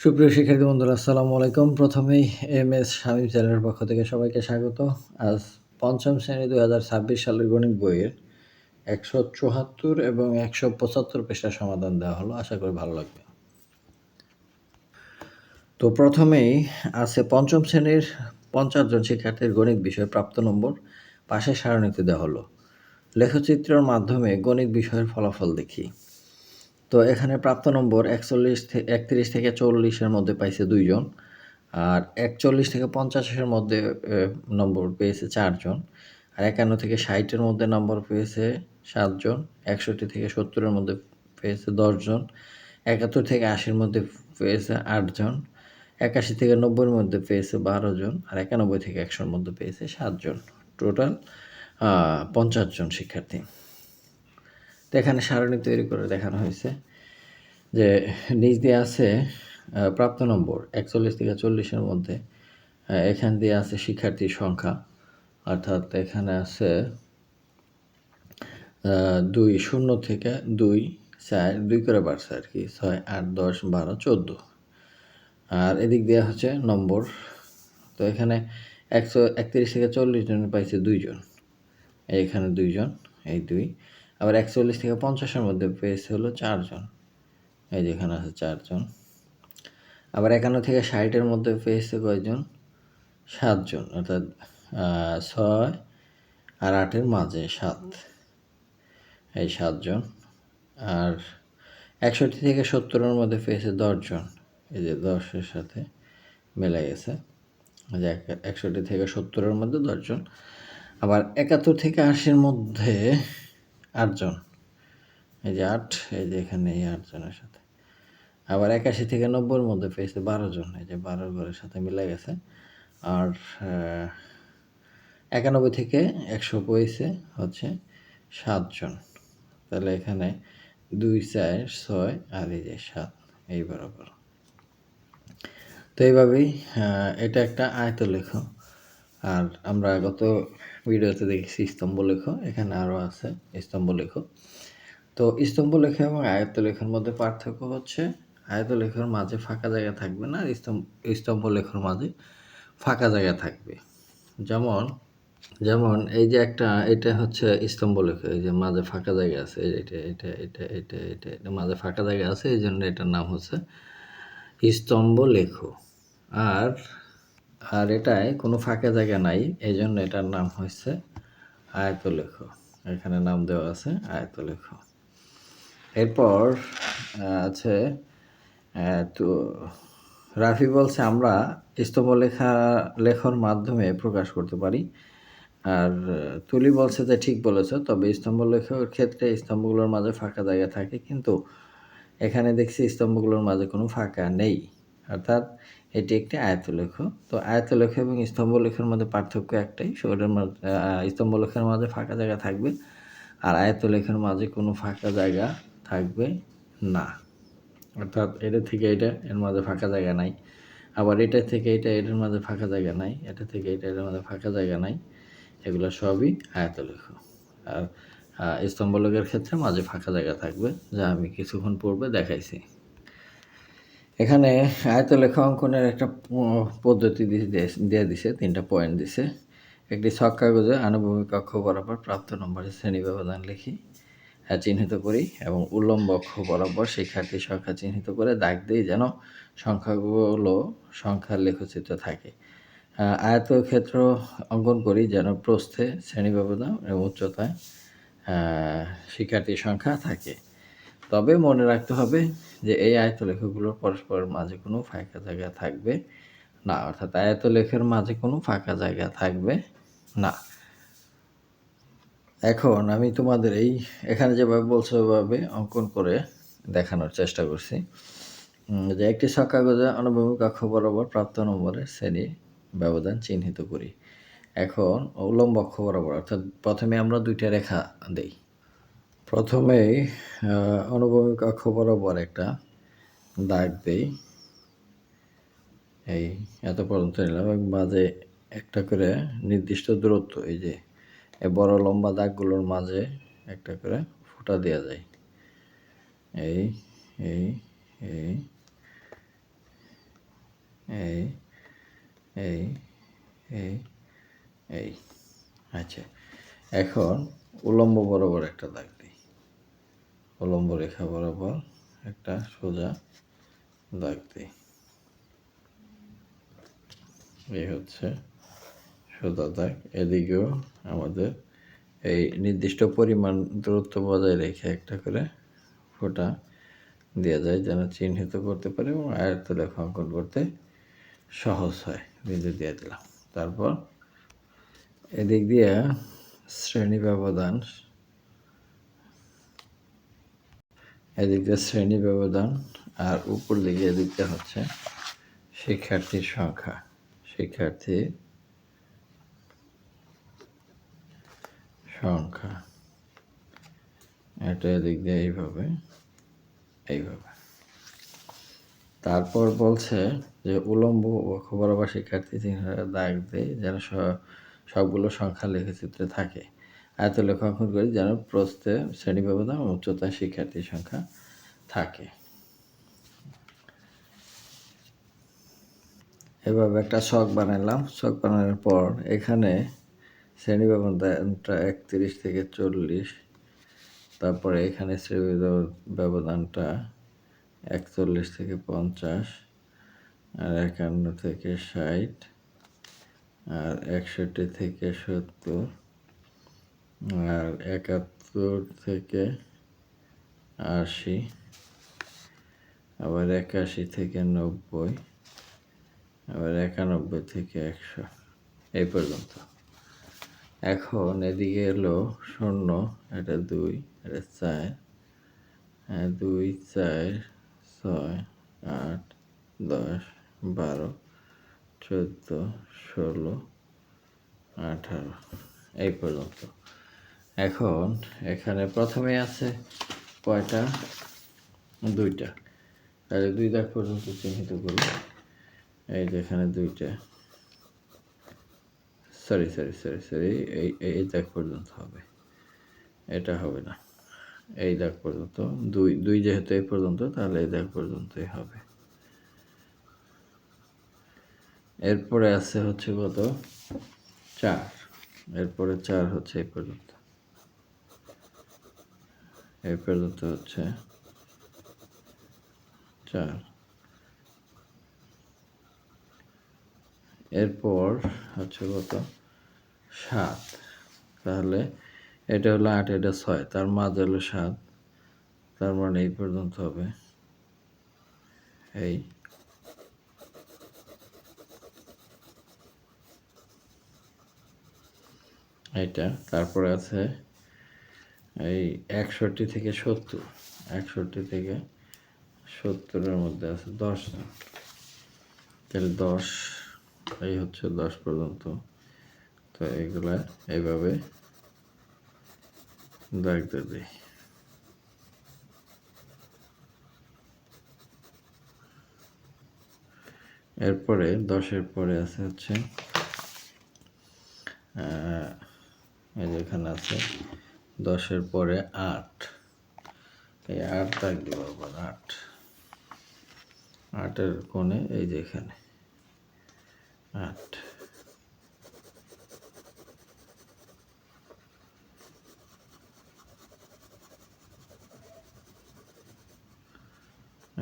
সুপ্রিয় শিক্ষার্থী বন্ধুরা, আসসালামু আলাইকুম। প্রথমেই এমএস শামীম চ্যানেলের পক্ষ থেকে সবাইকে স্বাগত। আজ পঞ্চম শ্রেণী ২০২৬ সালের গণিত বইয়ের ১৭৪ এবং ১৭৫ পৃষ্ঠার সমাধান দেওয়া হলো। আশা করি ভালো লাগবে। তো প্রথমেই আছে পঞ্চম শ্রেণীর ৫০ জন শিক্ষার্থীর গণিত বিষয়ে প্রাপ্ত নম্বর পাশের সারণীতে দেওয়া হলো। লেখচিত্রের মাধ্যমে গণিত বিষয়ের ফলাফল দেখি। তো এখানে প্রাপ্ত নম্বর ৩১ থেকে ৪০-এর মধ্যে পাইছে ২ জন, আর ৪১ থেকে ৫০-এর মধ্যে নম্বর পেয়েছে ৪ জন, আর ৫১ থেকে ৬০-এর মধ্যে নম্বর পেয়েছে ৭ জন, ৬১ থেকে ৭০-এর মধ্যে পেয়েছে ১০ জন, ৭১ থেকে ৮০-এর মধ্যে পেয়েছে ৮ জন, ৮১ থেকে ৯০-এর মধ্যে পেয়েছে ১২ জন, আর ৯১ থেকে ১০০-এর মধ্যে পেয়েছে ৭ জন। টোটাল ৫০ জন শিক্ষার্থী। তো এখানে সারণী তৈরি করে দেখানো হয়েছে যে নিচ দিয়ে আছে প্রাপ্ত নম্বর ৪১ থেকে ৪০-এর মধ্যে, এখান দিয়ে আছে শিক্ষার্থীর সংখ্যা, অর্থাৎ এখানে আছে ২ ০ থেকে ২ ৪ ২ করে বাড়ছে আর কি, ৬ ৮ ১০ ১২ ১৪, আর এদিক দিয়ে হচ্ছে নম্বর। তো এখানে ৩১ থেকে ৪০ জন পাইছে ২ জন, এইখানে ২ জন, এই ২। আবার ৪১ থেকে ৫০-এর মধ্যে পেয়েছে হলো ৪ জন, এই যেখানে আছে ৪ জন। আবার ৫১ থেকে ৬০-এর মধ্যে পেয়েছে কয়জন? ৭ জন, অর্থাৎ ৬ আর ৮-এর মাঝে ৭, এই ৭ জন। আর ৬১ থেকে ৭০-এর মধ্যে পেয়েছে ১০ জন, এই যে ১০-এর সাথে মিলে গেছে, যে ৬১ থেকে ৭০-এর মধ্যে ১০ জন। আবার ৭১ থেকে ৮০-এর মধ্যে ৮ জন, এই যে ৮, এই যে এখানে এই ৮ জনের সাথে। আবার ৮১ থেকে ৯০-এর মধ্যে পেয়েছে ১২ জন, এই যে ১২ ঘরের সাথে মিলে গেছে। আর ৯১ থেকে ১০০ পেয়েছে হচ্ছে ৭ জন। তাহলে এখানে ২ ৪ ৬ আর এই যে ৭, এই বরাবর। তো এইভাবেই এটা একটা আয়তলেখ। আর আমরা গত ভিডিওতে দেখেছি স্তম্ভলেখ, এখানে আরও আছে স্তম্ভলেখ। তো স্তম্ভলেখ এবং আয়তলেখের মধ্যে পার্থক্য হচ্ছে আয়তলেখের মাঝে ফাঁকা জায়গা থাকবে না, স্তম্ভলেখের মাঝে ফাঁকা জায়গা থাকবে। যেমন এই যে এটা হচ্ছে স্তম্ভলেখ, এই যে মাঝে ফাঁকা জায়গা আছে, এটা মাঝে ফাঁকা জায়গা আছে, এই জন্য এটার নাম হচ্ছে স্তম্ভলেখ। আর এটায় কোনো ফাঁকা জায়গা নাই, এই জন্য এটার নাম হচ্ছে আয়তলেখ। এখানে নাম দেওয়া আছে আয়তলেখ। এরপর আছে তো রাফি বলছে আমরা লেখার মাধ্যমে প্রকাশ করতে পারি। আর তুলি বলছে যে ঠিক বলেছ, তবে স্তম্ভলেখের ক্ষেত্রে স্তম্ভগুলোর মাঝে ফাঁকা জায়গা থাকে, কিন্তু এখানে দেখছি স্তম্ভগুলোর মাঝে কোনো ফাঁকা নেই, অর্থাৎ এটি একটি আয়তলেখ। তো আয়তলেখ এবং স্তম্ভলেখের মধ্যে পার্থক্য একটাই, ওটার মাঝে স্তম্ভলেখের মাঝে ফাঁকা জায়গা থাকবে, আর আয়তলেখের মাঝে কোনো ফাঁকা জায়গা থাকবে না। অর্থাৎ এটা থেকে এটা এর মাঝে ফাঁকা জায়গা নাই, আবার এটা থেকে এটা এটার মাঝে ফাঁকা জায়গা নাই, এটা থেকে এটা এটার মাঝে ফাঁকা জায়গা নাই, এগুলো সবই আয়তলেখ। আর স্তম্ভলেখের ক্ষেত্রে মাঝে ফাঁকা জায়গা থাকবে, যা আমি কিছুক্ষণ পূর্বে দেখাইছি। এখানে আয়তলেখ অঙ্কনের একটা পদ্ধতি দিয়ে দিছে, 3টা পয়েন্ট দিছে। একটি ছক কাগজে আনুভূমিক অক্ষ বরাবর প্রাপ্ত নম্বরের শ্রেণী ব্যবধান লিখি, চিহ্নিত করি এবং উল্লম্ব অক্ষ বরাবর শিক্ষার্থীর সংখ্যা চিহ্নিত করে দাগ দিই যেন সংখ্যাগুলো সংখ্যার লেখচিত্র থাকে। আয়তক্ষেত্র অঙ্কন করি যেন প্রস্থে শ্রেণী ব্যবধান এবং উচ্চতায় শিক্ষার্থীর সংখ্যা থাকে। তবে মনে রাখতে হবে যে এই আয়তলেখগুলোর পরস্পরের মাঝে কোনো ফাঁকা জায়গা থাকবে না, অর্থাৎ আয়তলেখের মাঝে কোনো ফাঁকা জায়গা থাকবে না। এখন আমি তোমাদের এখানে যেভাবে বলছো ওইভাবে অঙ্কন করে দেখানোর চেষ্টা করছি, যে একটি ছক কাগজে আনুভূমিক অক্ষ বরাবর প্রাপ্ত নম্বরের শ্রেণী ব্যবধান চিহ্নিত করি। এখন উল্লম্ব অক্ষ বরাবর, অর্থাৎ প্রথমে আমরা 2টা রেখা দেই। প্রথমেই অনুভূমিক অক্ষ বরাবর একটা দাগ দেই, এই এত পর্যন্ত নিলাম, এবং মাঝে একটা করে নির্দিষ্ট দূরত্ব, এই যে এই বড় লম্বা দাগগুলোর মাঝে একটা করে ফুটা দেওয়া যায়, এই এই এই এই এই এই এই আচ্ছা, এখন উলম্ব বরাবর একটা দাগ দিই, উলম্ব রেখা বরাবর একটা সোজা দাগ দিই। এই হচ্ছে সোজা দাগ। এদিকেও আমাদের এই নির্দিষ্ট পরিমাণ দূরত্ব বজায় রেখে একটা করে ফোঁটা দেওয়া যায়, যেন চিহ্নিত করতে পারে এবং আয়তলেখ অঙ্কন করতে সহজ হয়। বিন্দু দিয়ে দিলাম। তারপর এদিক দিয়ে শ্রেণী ব্যবধান, এদিক দিয়ে শ্রেণী ব্যবধান, আর উপর দিকে এদিকটা হচ্ছে শিক্ষার্থীর সংখ্যা, শিক্ষার্থীর সংখ্যা। এটা এদিক দিয়ে এইভাবে এইভাবে। তারপর বলছে যে উলম্ব অক্ষ বরাবর শিক্ষার্থী চিহ্নের দাগ দেয় যেন সবগুলো সংখ্যা লেখচিত্রে থাকে। আয়তলেখ অঙ্কন করি যেন প্রস্থে শ্রেণী ব্যবধান ও উচ্চতায় শিক্ষার্থীর সংখ্যা থাকে। এভাবে একটা ছক বানালাম। ছক বানানোর পর এখানে শ্রেণী ব্যবধানটা 31 থেকে 40, তারপরে এখানে শ্রেণী ব্যবধানটা 41 থেকে 50, আর 51 থেকে 60, আর 61 থেকে 70, আর 71 থেকে 80, আবার 81 থেকে 90, আবার 91 থেকে 100, এই পর্যন্ত। এখন এদিকে এলো 0, এটা 2, এটা 4, 2, 4, 6, 8, 10, 12, 14, 16, 18, এই পর্যন্ত। এখন এখানে প্রথমে আছে কয়টা? 2টা। তাহলে 2 দাগ পর্যন্ত চিহ্নিত করি। এই যে এখানে 2টা, সরি, এই দাগ পর্যন্ত হবে, এটা হবে না। এই দাগ পর্যন্ত, 2 যেহেতু এই পর্যন্ত, তাহলে এই দাগ পর্যন্তই হবে। এরপরে আছে হচ্ছে কত? 4। এরপরে 4 হচ্ছে এই পর্যন্ত, এই পর্যন্ত হচ্ছে 4। এরপর হচ্ছে কত? 7। তাহলে এটা হলো 8, এটা 6, তার মাঝ হলো 7, তার মানে এই পর্যন্ত হবে। এই এইটা। তারপরে আছে এই 61 থেকে 70, 61 থেকে 70-এর মধ্যে আছে 10 জন। তাহলে 10, এই হচ্ছে 10 পর্যন্ত। তো এগুলা এইভাবে দাগ দিয়ে দিই। এরপরে 10-এর পরে আছে হচ্ছে এই যে এখানে আছে 10-এর পরে 8, এই 8 দাগ দিব আবার। 8-এর কোণে এই যে এখানে 8।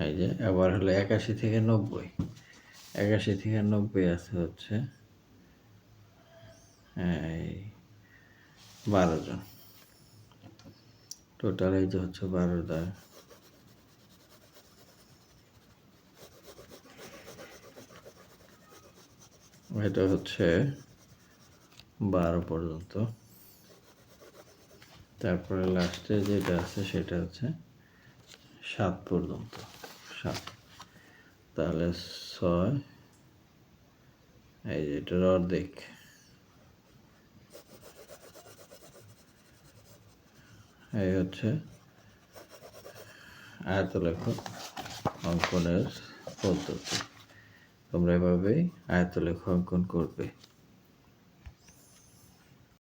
এই যে আবার হলো 81 থেকে 90, 81 থেকে 90 আছে হচ্ছে এই 12 জন। টোটাল এই যে হচ্ছে 12 দাগ। এটা হচ্ছে 12 পর্যন্ত। তারপরে লাস্টে যেটা আছে সেটা হচ্ছে 7 পর্যন্ত। 7, তাহলে 6, এই যে এটার অর্ধেক, এই হচ্ছে আয়তলেখ অঙ্কনের পদ্ধতি। তোমরা এভাবেই আয়তলেখ অঙ্কন করবে।